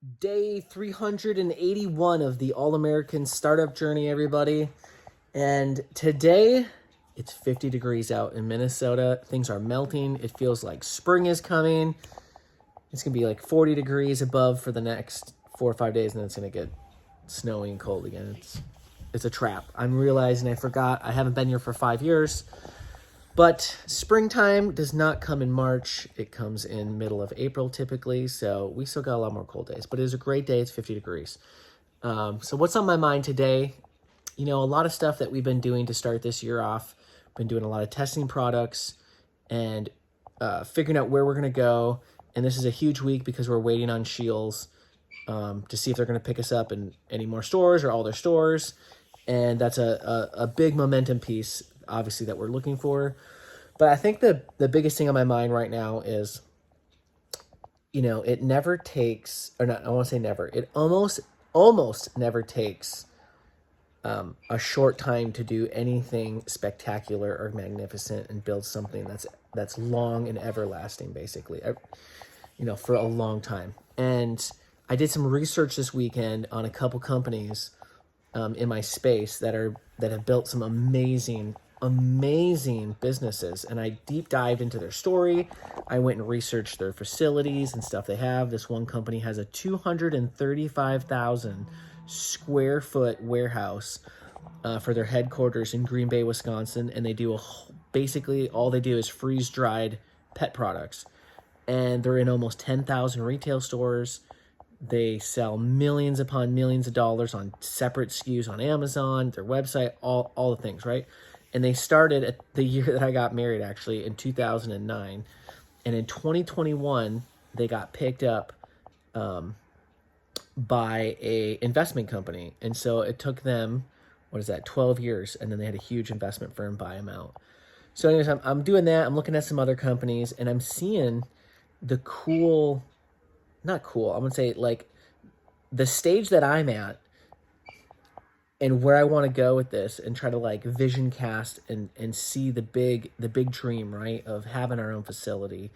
Day 381 of the All-American Startup Journey, everybody. And today, it's 50 degrees out in Minnesota. Things are melting. It feels like spring is coming. It's going to be like 40 degrees above for the next 4 or 5 days, and then it's going to get snowy and cold again. It's a trap. I'm realizing I forgot. I haven't been here for 5 years. But springtime does not come in March. It comes in middle of April typically, so we still got a lot more cold days. But it is a great day. It's 50 degrees. So what's on my mind today? A lot of stuff that we've been doing to start this year off. Been doing a lot of testing products and figuring out where we're going to go. And this is a huge week because we're waiting on Scheels to see if they're going to pick us up in any more stores or all their stores. And that's a big momentum piece, obviously, that we're looking for. But I think the biggest thing on my mind right now is, it never takes, or not, I want to say never, it almost never takes a short time to do anything spectacular or magnificent and build something that's long and everlasting, basically, for a long time. And I did some research this weekend on a couple companies in my space that have built some amazing businesses, and I deep dived into their story. I went and researched their facilities and stuff they have. This one company has a 235,000 square foot warehouse for their headquarters in Green Bay, Wisconsin, and they do basically all they do is freeze dried pet products, and they're in almost 10,000 retail stores. They sell millions upon millions of dollars on separate SKUs on Amazon, their website, all the things, right? And they started at the year that I got married, actually, in 2009. And in 2021, they got picked up by a investment company. And so it took them, 12 years, and then they had a huge investment firm buy them out. So anyways, I'm doing that. I'm looking at some other companies, and I'm seeing the not cool, I'm going to say, like, the stage that I'm at and where I want to go with this and try to, like, vision cast and see the big dream, right, of having our own facility,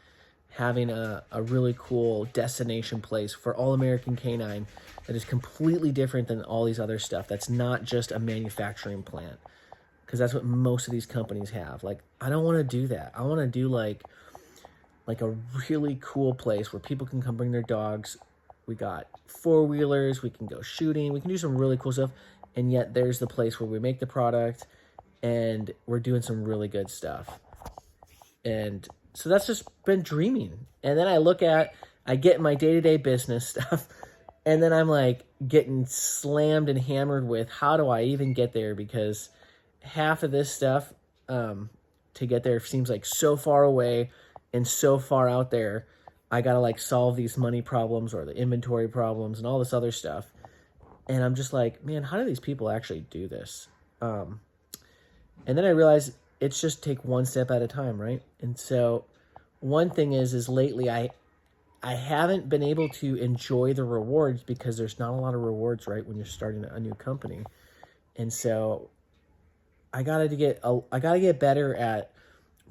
having a really cool destination place for All-American Canine that is completely different than all these other stuff. That's not just a manufacturing plant, because that's what most of these companies have. Like, I don't want to do that. I want to do, like a really cool place where people can come bring their dogs. We got four-wheelers, we can go shooting, we can do some really cool stuff, and yet there's the place where we make the product, and we're doing some really good stuff. And so that's just been dreaming. And then I get my day-to-day business stuff, and then I'm like getting slammed and hammered with how do I even get there, because half of this stuff to get there seems like so far away and so far out there. I gotta like solve these money problems or the inventory problems and all this other stuff. And I'm just like, man, how do these people actually do this? And then I realized it's just take one step at a time, right? And so one thing is lately I haven't been able to enjoy the rewards because there's not a lot of rewards, right, when you're starting a new company. And so I gotta get better at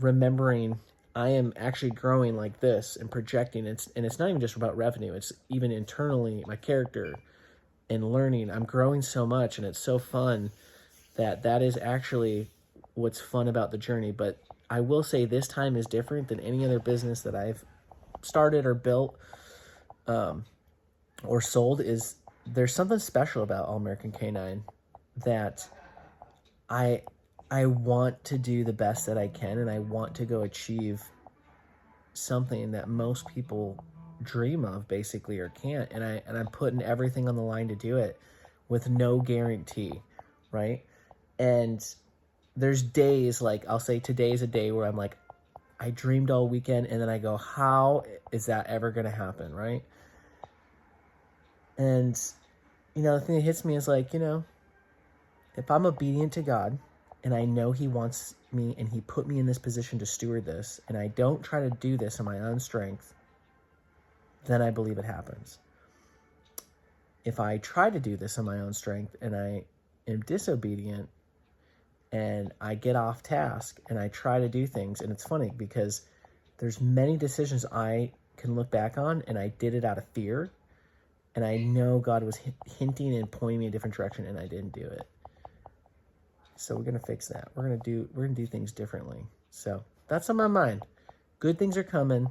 remembering I am actually growing like this and projecting. And it's not even just about revenue. It's even internally, my character and learning. I'm growing so much, and it's so fun that is actually what's fun about the journey. But I will say this time is different than any other business that I've started or built or sold. Is there's something special about All-American Canine that I want to do the best that I can, and I want to go achieve something that most people dream of, basically, or can't. And I'm putting everything on the line to do it with no guarantee, right? And there's days, like I'll say today's a day where I'm like, I dreamed all weekend, and then I go, how is that ever going to happen, right? And, the thing that hits me is like, if I'm obedient to God, and I know he wants me and he put me in this position to steward this, and I don't try to do this in my own strength, then I believe it happens. If I try to do this in my own strength and I am disobedient and I get off task and I try to do things, and it's funny because there's many decisions I can look back on and I did it out of fear, And I know God was hinting and pointing me in a different direction, and I didn't do it. So we're gonna fix that. We're gonna do things differently. So that's on my mind. Good things are coming.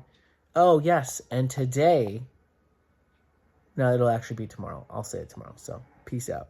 Oh yes, and today. No, it'll actually be tomorrow. I'll say it tomorrow. So peace out.